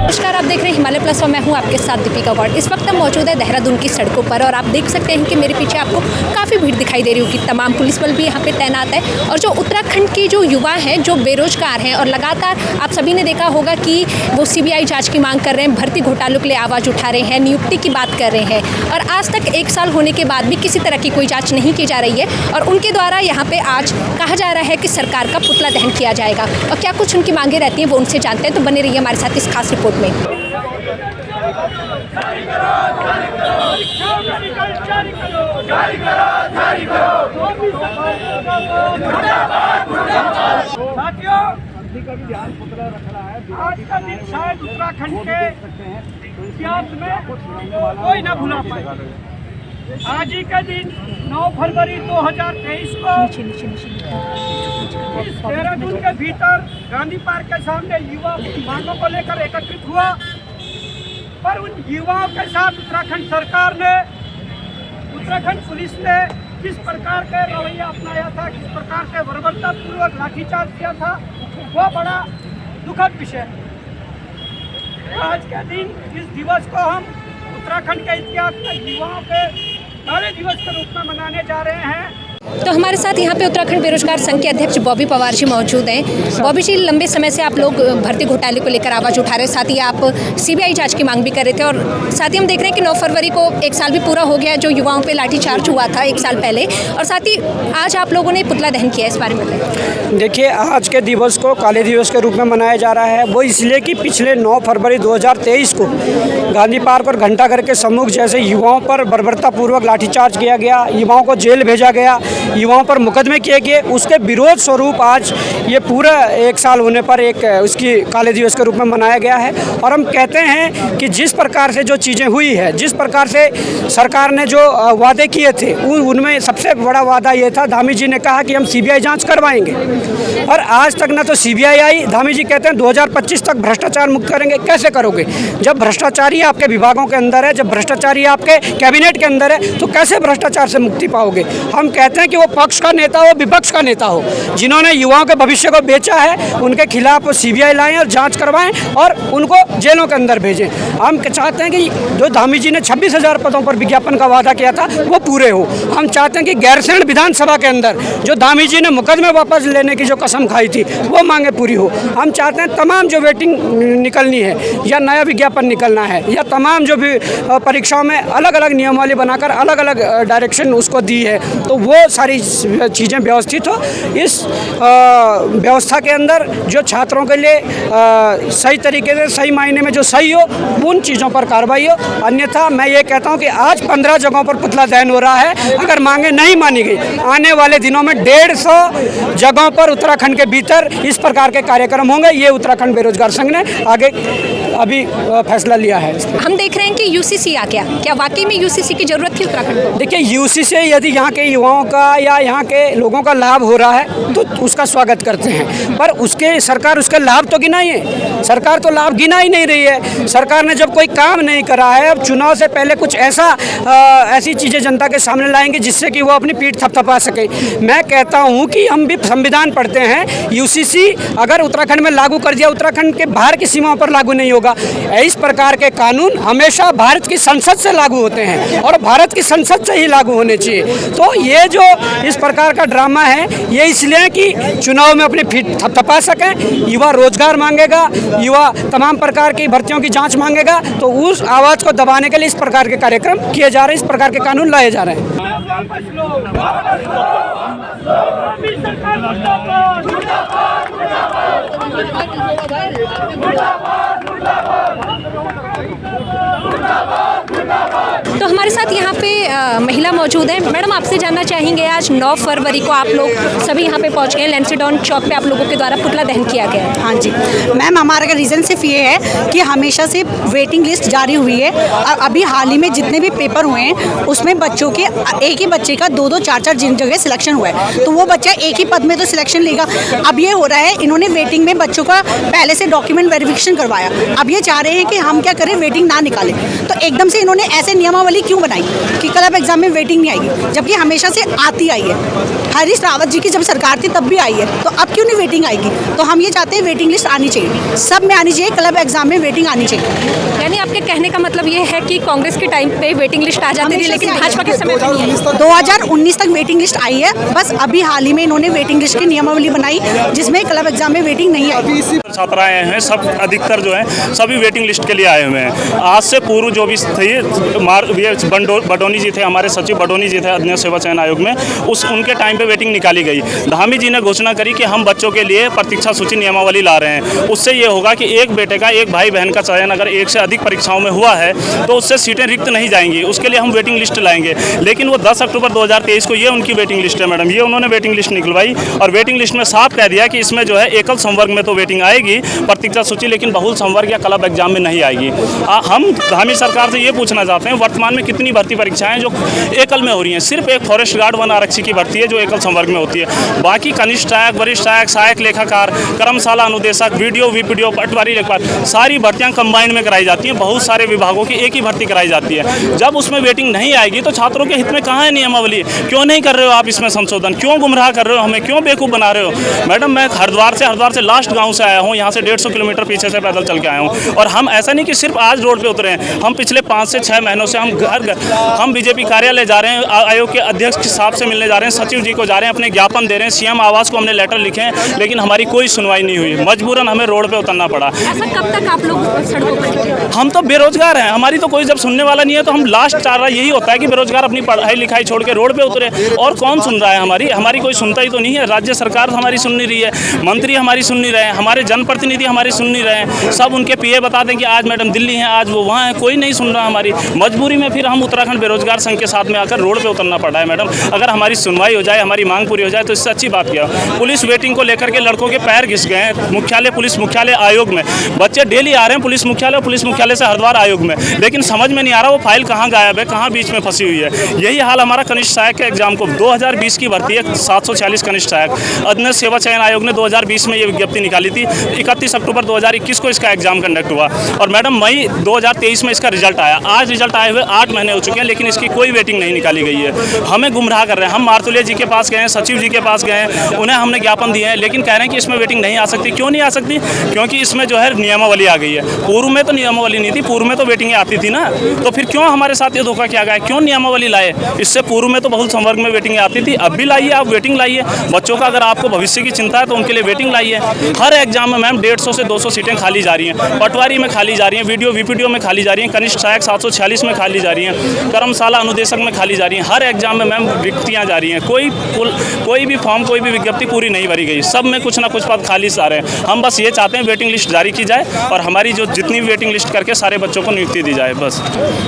नमस्कार, आप देख रहे हैं हिमालय प्लस और मैं हूं आपके साथ दीपिका गौड़। इस वक्त हम मौजूद है देहरादून की सड़कों पर और आप देख सकते हैं कि मेरे पीछे आपको काफ़ी भीड़ दिखाई दे रही होगी। तमाम पुलिस बल भी यहाँ पे तैनात है और जो उत्तराखंड के जो युवा हैं, जो बेरोजगार हैं और लगातार आप सभी ने देखा होगा कि वो CBI जाँच की मांग कर रहे हैं, भर्ती घोटालों के लिए आवाज़ उठा रहे हैं, नियुक्ति की बात कर रहे हैं और आज तक 1 साल होने के बाद भी किसी तरह की कोई जाँच नहीं की जा रही है और उनके द्वारा यहाँ पर आज कहा जा रहा है कि सरकार का पुतला दहन किया जाएगा। और क्या कुछ उनकी मांगें रहती हैं वो उनसे जानते हैं, तो बने रहिए हमारे साथ इस खास रिपोर्ट में। साथियों, आज का दिन शायद उत्तराखंड के इतिहास में कोई न भुला पाए। आज ही का दिन 9 फरवरी 2023 को इस देहरादून के भीतर गांधी पार्क के सामने युवा मांगों को लेकर एकत्रित हुआ, पर उन युवाओं के साथ उत्तराखंड सरकार ने, उत्तराखंड पुलिस ने किस प्रकार के रवैया अपनाया था, किस प्रकार से बर्बरतापूर्वक लाठीचार्ज किया था, वो बड़ा दुखद विषय है। आज के दिन इस दिवस को हम उत्तराखंड के इतिहास में युवाओं के काले दिवस के रूप में मनाने जा रहे हैं। तो हमारे साथ यहाँ पे उत्तराखंड बेरोजगार संघ के अध्यक्ष बॉबी पवार जी मौजूद हैं। बॉबी जी, लंबे समय से आप लोग भर्ती घोटाले को लेकर आवाज़ उठा रहे हैं, साथ ही आप CBI जांच की मांग भी कर रहे थे और साथ ही हम देख रहे हैं कि 9 फरवरी को 1 साल भी पूरा हो गया जो युवाओं पे लाठीचार्ज हुआ था 1 साल पहले, और साथ ही आज आप लोगों ने पुतला दहन किया, इस बारे में बताइए। देखिए, आज के दिवस को काले दिवस के रूप में मनाया जा रहा है। वो इसलिए कि पिछले 9 फरवरी 2023 को गांधी पार्क और घंटाघर के सम्मुख जैसे युवाओं पर बर्बरतापूर्वक लाठीचार्ज किया गया, युवाओं को जेल भेजा गया, युवाओं पर मुकदमे किए गए, उसके विरोध स्वरूप आज ये पूरा 1 साल होने पर एक उसकी काले दिवस के रूप में मनाया गया है। और हम कहते हैं कि जिस प्रकार से जो चीज़ें हुई है, जिस प्रकार से सरकार ने जो वादे किए थे, उनमें सबसे बड़ा वादा ये था, धामी जी ने कहा कि हम CBI जांच करवाएंगे और आज तक ना तो CBI आई। धामी जी कहते हैं 2025 तक भ्रष्टाचार मुक्त करेंगे। कैसे करोगे जब भ्रष्टाचारी आपके विभागों के अंदर है, जब भ्रष्टाचारी आपके कैबिनेट के अंदर है, तो कैसे भ्रष्टाचार से मुक्ति पाओगे। हम कहते हैं कि वो पक्ष का नेता हो, विपक्ष का नेता हो, जिन्होंने युवाओं के भविष्य को बेचा है, उनके खिलाफ CBI लाएं और जांच करवाएं और उनको जेलों के अंदर भेजें। हम चाहते हैं कि जो धामी जी ने 26,000 पदों पर विज्ञापन का वादा किया था वो पूरे हो। हम चाहते हैं कि गैरसैंण विधानसभा के अंदर जो धामी जी ने मुकदमे वापस लेने की जो कसम खाई थी वो मांगे पूरी हो। हम चाहते हैं तमाम जो वेटिंग निकलनी है या नया विज्ञापन निकलना है या तमाम जो भी परीक्षाओं में अलग अलग नियमावली बनाकर अलग अलग डायरेक्शन उसको दी है, तो वो सारी चीज़ें व्यवस्थित हो। इस व्यवस्था के अंदर जो छात्रों के लिए सही तरीके से, सही मायने में जो सही हो, उन चीज़ों पर कार्रवाई हो। अन्यथा मैं ये कहता हूँ कि आज 15 जगहों पर पुतला दहन हो रहा है। अगर मांगे नहीं मानी गई, आने वाले दिनों में 150 जगहों पर उत्तराखंड के भीतर इस प्रकार के कार्यक्रम होंगे। ये उत्तराखंड बेरोजगार संघ ने आगे अभी फैसला लिया है। हम देख रहे हैं कि UCC आ गया, क्या वाकई में UCC की जरूरत थी उत्तराखंड को? देखिए, UCC से यदि यहाँ के युवाओं का या यहाँ के लोगों का लाभ हो रहा है तो उसका स्वागत करते हैं, पर उसके सरकार उसके लाभ तो गिना ही है। सरकार तो लाभ गिना ही नहीं रही है। सरकार ने जब कोई काम नहीं करा है, अब चुनाव से पहले कुछ ऐसी चीज़ें जनता के सामने लाएंगे जिससे कि वो अपनी पीठ थपथपा सके। मैं कहता हूँ कि हम भी संविधान पढ़ते हैं। UCC अगर उत्तराखंड में लागू कर दिया, उत्तराखंड के बाहर की सीमाओं पर लागू नहीं होगा। इस प्रकार के कानून हमेशा भारत की संसद से लागू होते हैं और भारत की संसद से ही लागू होने चाहिए। तो ये जो इस प्रकार का ड्रामा है, ये इसलिए कि चुनाव में अपनी पीठ थपथपा सकें। युवा रोजगार मांगेगा, युवा तमाम प्रकार की भर्तियों की जांच मांगेगा, तो उस आवाज़ को दबाने के लिए इस प्रकार के कार्यक्रम किए जा रहे हैं, इस प्रकार के कानून लाए जा रहे हैं। तो हमारे साथ यहाँ पे महिला मौजूद है। मैडम, आपसे जानना चाहेंगे, आज 9 फरवरी को आप लोग सभी यहाँ पे पहुँच गए, लैंसीडॉन चौक पे आप लोगों के द्वारा पुतला दहन किया गया है। हाँ जी मैम, हमारा रीज़न सिर्फ ये है कि हमेशा से वेटिंग लिस्ट जारी हुई है और अभी हाल ही में जितने भी पेपर हुए हैं उसमें बच्चों के एक ही बच्चे का 2-2, 4-4 जिन जगह सिलेक्शन हुआ है, तो वो बच्चा एक ही पद में तो सिलेक्शन लेगा। अब ये हो रहा है, इन्होंने वेटिंग में बच्चों का पहले से डॉक्यूमेंट वेरिफिकेशन करवाया, अब ये चाह रहे हैं कि हम क्या करें, वेटिंग ना निकालें। तो तो एकदम से इन्होंने ऐसे नियमावली क्यों बनाई कि क्लब एग्जाम में वेटिंग नहीं आएगी, जबकि हमेशा से आती आई है। हरीश रावत जी की जब सरकार थी तब भी आई है, तो अब क्यों नहीं वेटिंग आएगी? तो हम ये चाहते हैं वेटिंग लिस्ट आनी चाहिए, सब में आनी चाहिए, क्लब एग्जाम में वेटिंग आनी चाहिए। यानी आपके कहने का मतलब ये है कि कांग्रेस के टाइम पे वेटिंग लिस्ट आ जाती थी, लेकिन भाजपा के समय पे नहीं आई। 2019 तक वेटिंग लिस्ट आई है, बस अभी हाल ही में इन्होंने वेटिंग लिस्ट की नियमावली बनाई जिसमें क्लब एग्जाम में वेटिंग नहीं आई। छात्र आए हैं, सब अधिकतर जो हैं सभी वेटिंग लिस्ट के लिए आए हुए हैं। आज से पूर्व जो भी थे बडोनी जी थे, हमारे सचिव बडोनी जी थे अध्ययन सेवा चयन आयोग में, उनके टाइम पे वेटिंग निकाली गई। धामी जी ने घोषणा करी कि हम बच्चों के लिए प्रतीक्षा सूची नियमावली ला रहे हैं। उससे ये होगा कि एक बेटे का, एक भाई बहन का चयन अगर एक से अधिक परीक्षाओं में हुआ है तो उससे सीटें रिक्त नहीं जाएंगी, उसके लिए हम वेटिंग लिस्ट लाएंगे। लेकिन वो 10 अक्टूबर 2023 को ये उनकी वेटिंग लिस्ट है मैडम, ये उन्होंने वेटिंग लिस्ट निकलवाई और वेटिंग लिस्ट में साफ कह दिया कि इसमें जो है एकल संवर्ग में तो वेटिंग आएगी प्रतीक्षा सूची, लेकिन बहुल संवर्ग या क्लब एग्जाम में नहीं आएगी। हम धामी सरकार से ये पूछना चाहते हैं, वर्तमान में कितनी भर्ती परीक्षाएं जो एकल में हो रही हैं? सिर्फ एक फॉरेस्ट गार्ड वन आरक्षी की भर्ती है जो एकल संवर्ग में होती है। बाकी कनिष्ठ सहायक, वरिष्ठ सहायक, सहायक लेखाकार, कर्मशाला अनुदेशक, वीडियो, वीपीडीओ, पटवारी लेखपाल, सारी भर्तियां कंबाइंड में कराई जाती हैं। बहुत सारे विभागों की एक ही भर्ती कराई जाती है। जब उसमें वेटिंग नहीं आएगी तो छात्रों के हित में कहाँ है नियमावली? क्यों नहीं कर रहे हो आप इसमें संशोधन? क्यों गुमराह कर रहे हो हमें? क्यों बेवकूफ़ बना रहे हो? मैडम मैं हरिद्वार से लास्ट गाँव से आया हूँ, यहाँ से 150 किलोमीटर पीछे से पैदल चल के आया हूँ। और हम ऐसा नहीं कि सिर्फ आज रोड पे उतरे हैं, हम पिछले 5 से 6 महीनों से हम बीजेपी कार्यालय जा रहे हैं, आयोग के अध्यक्ष साहब से मिलने जा रहे हैं, सचिव जी को जा रहे हैं, अपने ज्ञापन दे रहे हैं, सीएम आवास को हमने लेटर लिखे हैं, लेकिन हमारी कोई सुनवाई नहीं हुई। मजबूरन हमें रोड पे उतरना पड़ा। ऐसा कब तक आप लोग सड़कों पर निकले? हम तो बेरोजगार हैं, हमारी तो कोई जब सुनने वाला नहीं है तो हम लास्ट चारा यही होता है कि बेरोजगार अपनी पढ़ाई लिखाई छोड़ के रोड पे उतरे। और कौन सुन रहा है? हमारी कोई सुनता ही तो नहीं है। राज्य सरकार हमारी सुन नहीं रही है, मंत्री हमारी सुन नहीं रहे हैं, हमारे जनप्रतिनिधि हमारी सुन नहीं रहे हैं। सब उनके पीए बता दें कि आज मैडम दिल्ली हैं, आज वो वहाँ हैं, कोई नहीं सुन रहा हमारी। मजबूरी में फिर हम उत्तराखंड बेरोजगार संघ के साथ में आकर रोड पे उतरना पड़ा है मैडम। अगर हमारी सुनवाई हो जाए, हमारी मांग पूरी हो जाए तो इससे अच्छी बात क्या। पुलिस वेटिंग को लेकर के लड़कों के पैर घिस गए हैं मुख्यालय, पुलिस मुख्यालय आयोग में। बच्चे डेली आ रहे हैं पुलिस मुख्यालय से हरिद्वार आयोग में, लेकिन समझ में नहीं आ रहा वो फाइल कहाँ गायब है, कहाँ बीच में फंसी हुई है। यही हाल हमारा कनिष्ठ सहायक के एग्जाम को 2020 की भर्ती है, 746 कनिष्ठ सहायक। अध्ययन सेवा चयन आयोग ने 2020 में ये विज्ञप्ति निकाली थी। 31 अक्टूबर 2021 को इसका एग्जाम कंडक्ट हुआ और मैडम मई 2023 में इसका रिजल्ट आया। आज रिजल्ट आए हुए 8 महीने हो चुके हैं, लेकिन इसकी कोई वेटिंग नहीं निकाली गई है। हमें गुमराह कर रहे हैं। हम मारतुलिया जी के पास गए हैं, सचिव जी के पास गए हैं, उन्हें हमने ज्ञापन दिए हैं, लेकिन कह रहे हैं कि इसमें वेटिंग नहीं आ सकती। क्यों नहीं आ सकती? क्योंकि इसमें जो है नियमावली आ गई है। पूर्व में तो नियमावली नहीं थी, पूर्व में तो वेटिंग आती थी ना, तो फिर क्यों हमारे साथ ये धोखा किया गया? क्यों नियमावली लाए? इससे पूर्व में तो बहुत संवर्ग में वेटिंग आती थी, अब भी लाइए, आप वेटिंग लाइए। बच्चों का अगर आपको भविष्य की चिंता है तो उनके लिए वेटिंग लाइए। हर एग्जाम में मैम 150 से 200 सीटें खाली जा रही हैं, पटवारी में खाली जा रही हैं, वीडियो वीपीडीओ में खाली जा रही हैं, कनिष्ठ सहायक 746 में खाली जा रही हैं, कर्मशाला अनुदेशक में खाली जा रही हैं। हर एग्जाम में मैम रिक्तियाँ जा रही हैं। कोई भी फॉर्म, कोई भी विज्ञप्ति पूरी नहीं भरी गई, सब में कुछ ना कुछ पद खाली आ रहे हैं। हम बस ये चाहते हैं वेटिंग लिस्ट जारी की जाए और हमारी जो जितनी भी वेटिंग लिस्ट करके सारे बच्चों को नियुक्ति दी जाए बस।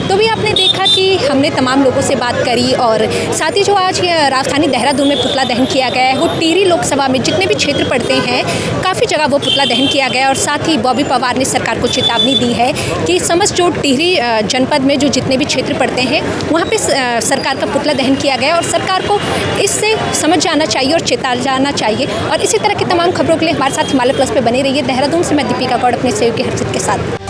तो भी आपने देखा कि हमने तमाम लोगों से बात करी और साथ ही जो आज राजधानी देहरादून में पुतला दहन किया गया है, वो टिहरी लोकसभा में जितने भी क्षेत्र पड़ते हैं काफ़ी जगह वो पुतला दहन किया गया और साथ ही बॉबी पवार ने सरकार को चेतावनी दी है कि समस्त जो टिहरी जनपद में जो जितने भी क्षेत्र पड़ते हैं वहाँ पे सरकार का पुतला दहन किया गया और सरकार को इससे समझ जाना चाहिए और चेता जाना चाहिए। और इसी तरह की तमाम खबरों के लिए हमारे साथ हिमालय प्लस पे बने रहिए। देहरादून से मैं दीपिका गौड़ अपने सहयोगी हर्षित के साथ।